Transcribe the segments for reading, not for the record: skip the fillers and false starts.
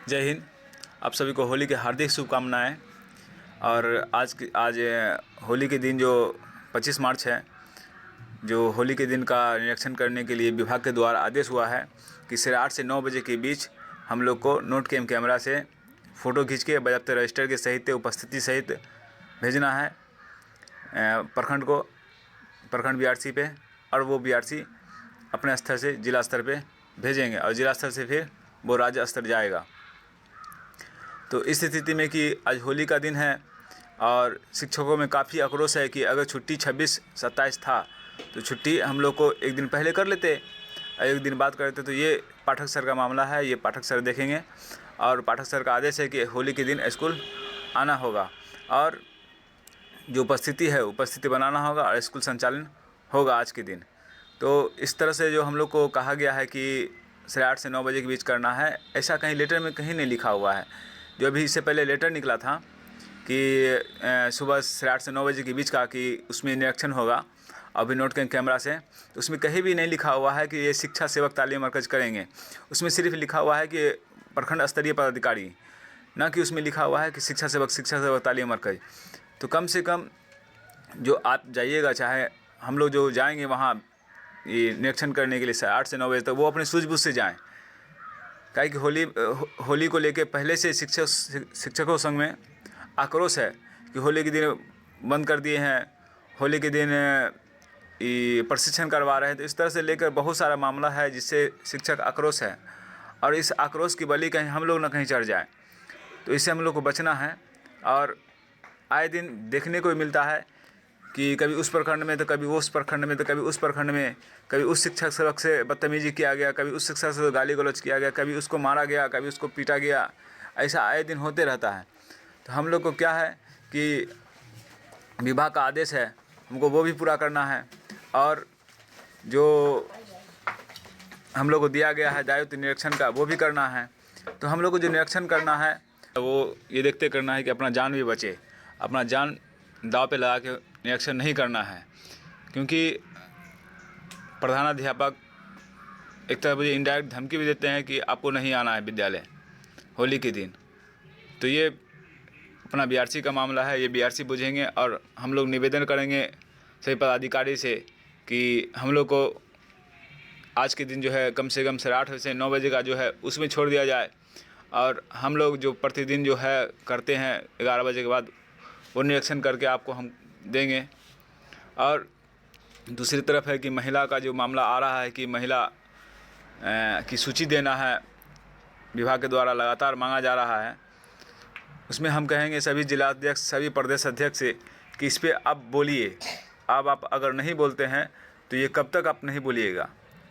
जय हिंद। आप सभी को होली की हार्दिक शुभकामनाएं। और आज होली के दिन जो 25 मार्च है, जो होली के दिन का निरीक्षण करने के लिए विभाग के द्वारा आदेश हुआ है कि 8 से 9 बजे के बीच हम लोग को नोट कैम कैमरा से फ़ोटो खींच के बजाते रजिस्टर के सहित उपस्थिति सहित भेजना है प्रखंड को, प्रखंड बीआरसी पे, और वो बीआरसी अपने स्तर से जिला स्तर पे भेजेंगे और जिला स्तर से फिर वो राज्य स्तर जाएगा। तो इस स्थिति में कि आज होली का दिन है और शिक्षकों में काफ़ी आक्रोश है कि अगर छुट्टी 26-27 था तो छुट्टी हम लोग को एक दिन पहले कर लेते, एक दिन बाद कर लेते। तो ये पाठक सर का मामला है, ये पाठक सर देखेंगे और पाठक सर का आदेश है कि होली के दिन स्कूल आना होगा और जो उपस्थिति है उपस्थिति बनाना होगा और स्कूल संचालन होगा आज के दिन। तो इस तरह से जो हम लोग को कहा गया है कि 8 से 9 बजे के बीच करना है, ऐसा कहीं लेटर में कहीं नहीं लिखा हुआ है। जो अभी इससे पहले लेटर निकला था कि सुबह 8 से 9 बजे के बीच का कि उसमें निरीक्षण होगा अभी नोट के कैमरा से, तो उसमें कहीं भी नहीं लिखा हुआ है कि ये शिक्षा सेवक तालीम मरकज़ करेंगे। उसमें सिर्फ लिखा हुआ है कि प्रखंड स्तरीय पदाधिकारी, ना कि उसमें लिखा हुआ है कि शिक्षा सेवक तालीम मरकज़। तो कम से कम जो आप जाइएगा, चाहे हम लोग जो जाएंगे वहाँ ये निरीक्षण करने के लिए 8 से 9 बजे तक, वो अपने सूझबूझ से जाएँ। काहे कि होली को लेके पहले से शिक्षकों संघ में आक्रोश है कि होली के दिन बंद कर दिए हैं, होली के दिन ये प्रशिक्षण करवा रहे हैं। तो इस तरह से लेकर बहुत सारा मामला है जिससे शिक्षक आक्रोश है और इस आक्रोश की बलि कहीं हम लोग ना कहीं चढ़ जाए। तो इससे हम लोग को बचना है। और आए दिन देखने को मिलता है कि कभी उस प्रखंड में तो कभी उस प्रखंड में तो कभी उस प्रखंड में, कभी उस शिक्षक सेवक से बदतमीजी किया गया, कभी उस शिक्षक से गाली गलौज किया गया, कभी उसको मारा गया, कभी उसको पीटा गया। ऐसा आए दिन होते रहता है। तो हम लोग को क्या है कि विभाग का आदेश है, हमको वो भी पूरा करना है और जो हम लोग को दिया गया है दायित्व निरीक्षण का वो भी करना है। तो हम लोग को जो निरीक्षण करना है वो ये देखते करना है कि अपना जान भी बचे, अपना जान दांव पे लगा के निरीक्षण नहीं करना है। क्योंकि प्रधानाध्यापक एक तरह मुझे इनडायरेक्ट धमकी भी देते हैं कि आपको नहीं आना है विद्यालय होली के दिन। तो ये अपना बीआरसी का मामला है, ये बीआरसी बुझेंगे और हम लोग निवेदन करेंगे सभी पदाधिकारी से कि हम लोग को आज के दिन जो है कम से कम 8 से 9 बजे का जो है उसमें छोड़ दिया जाए और हम लोग जो प्रतिदिन जो है करते हैं 11 बजे के बाद वो निरीक्षण करके आपको हम देंगे। और दूसरी तरफ है कि महिला का जो मामला आ रहा है कि महिला की सूची देना है, विभाग के द्वारा लगातार मांगा जा रहा है। उसमें हम कहेंगे सभी जिलाध्यक्ष, सभी प्रदेश अध्यक्ष से कि इस पर आप बोलिए। अब आप अगर नहीं बोलते हैं तो ये कब तक आप नहीं बोलिएगा।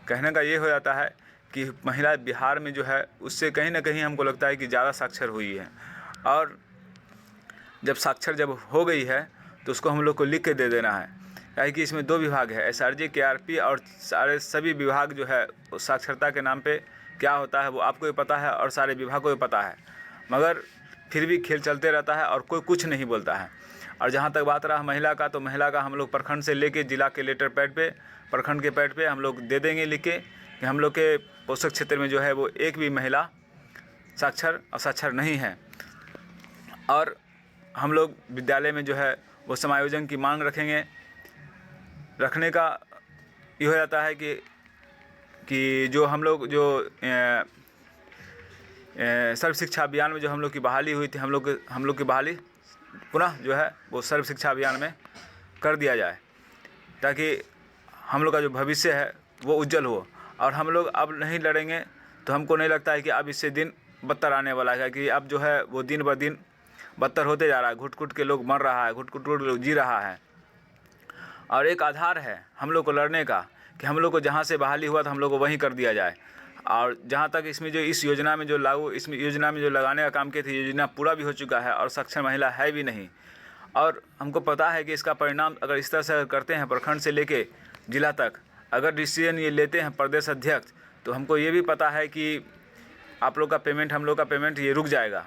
कहने का ये हो जाता है कि महिला बिहार में जो है उससे कहीं ना कहीं हमको लगता है कि ज़्यादा साक्षर हुई है, और जब साक्षर जब हो गई है तो उसको हम लोग को लिख के दे देना है। काहे कि इसमें 2 विभाग है, SRG, KRP, और सभी विभाग जो है साक्षरता के नाम पे क्या होता है वो आपको भी पता है और सारे विभाग को भी पता है, मगर फिर भी खेल चलते रहता है और कोई कुछ नहीं बोलता है। और जहाँ तक बात रहा महिला का, तो महिला का हम लोग प्रखंड से लेके जिला के लेटर पैड पे, प्रखंड के पैड पे हम लोग दे देंगे लिख के कि हम लोग के पोषक क्षेत्र में जो है वो एक भी महिला साक्षर असाक्षर नहीं है। और हम लोग विद्यालय में जो है वो समायोजन की मांग रखने का ये हो जाता है कि जो हम लोग जो सर्व शिक्षा अभियान में जो हम लोग की बहाली हुई थी, हम लोग की बहाली पुनः जो है वो सर्व शिक्षा अभियान में कर दिया जाए, ताकि हम लोग का जो भविष्य है वो उज्जवल हो। और हम लोग अब नहीं लड़ेंगे तो हमको नहीं लगता है कि अब इससे दिन बदतर आने वाला है, कि अब जो है वो दिन ब दिन बदतर होते जा रहा है। घुट-घुट के लोग मर रहा है, घुट-घुट के लोग जी रहा है। और एक आधार है हम लोग को लड़ने का कि हम लोग को जहाँ से बहाली हुआ था हम लोग को वहीं कर दिया जाए। और जहाँ तक इसमें जो इस योजना में जो योजना में जो लगाने का काम किए थे, योजना पूरा भी हो चुका है और सक्षम महिला है भी नहीं। और हमको पता है कि इसका परिणाम अगर इस तरह से करते हैं प्रखंड से लेके जिला तक, अगर डिसीजन ये लेते हैं प्रदेश अध्यक्ष, तो हमको ये भी पता है कि आप लोग का पेमेंट, हम लोग का पेमेंट ये रुक जाएगा।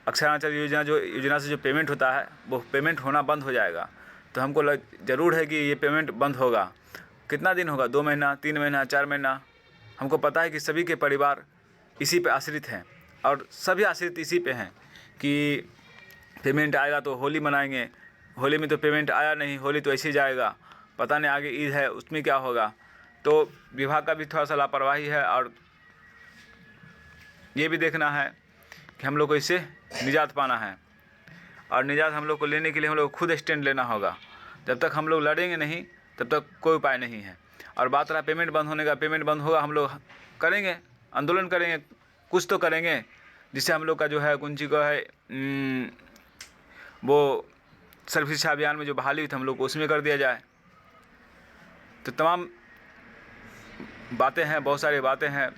अक्षरांचल योजना से जो पेमेंट होता है वो पेमेंट होना बंद हो जाएगा। तो हमको ज़रूर है कि ये पेमेंट बंद होगा। कितना दिन होगा, 2 महीना, 3 महीना, 4 महीना। हमको पता है कि सभी के परिवार इसी पे आश्रित हैं और सभी आश्रित इसी पे हैं कि पेमेंट आएगा तो होली मनाएंगे, होली में तो पेमेंट आया नहीं, होली तो ऐसे ही जाएगा, पता नहीं आगे ईद है उसमें क्या होगा। तो विभाग का भी थोड़ा सा लापरवाही है और ये भी देखना है कि हम लोग को इससे निजात पाना है, और निजात हम लोग को लेने के लिए हम लोग को खुद स्टैंड लेना होगा। जब तक हम लोग लड़ेंगे नहीं तब तक कोई उपाय नहीं है। और बात रहा पेमेंट बंद होने का, पेमेंट बंद होगा, हम लोग करेंगे, आंदोलन करेंगे, कुछ तो करेंगे जिससे हम लोग का जो है कुंची को है वो सर्व शिक्षा अभियान में जो बहाली हुई थी हम लोग को उसमें कर दिया जाए। तो तमाम बातें हैं, बहुत सारी बातें हैं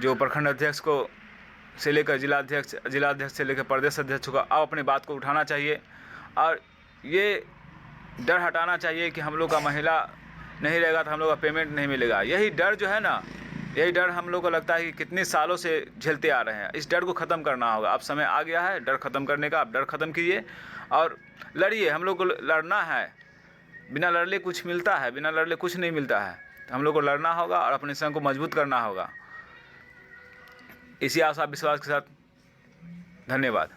जो प्रखंड अध्यक्ष को से लेकर जिलाध्यक्ष से लेकर प्रदेश अध्यक्ष को अब अपनी बात को उठाना चाहिए और ये डर हटाना चाहिए कि हम लोग का महिला नहीं रहेगा तो हम लोग का पेमेंट नहीं मिलेगा। यही डर जो है ना, यही डर हम लोग को लगता है कि कितने सालों से झेलते आ रहे हैं। इस डर को ख़त्म करना होगा, अब समय आ गया है डर ख़त्म करने का। आप डर ख़त्म कीजिए और लड़िए, हम लोग को लड़ना है। बिना लड़ले कुछ मिलता है, बिना लड़ले कुछ नहीं मिलता है। तो हम लोग को लड़ना होगा और अपने संघ को मजबूत करना होगा। इसी आशा विश्वास के साथ धन्यवाद।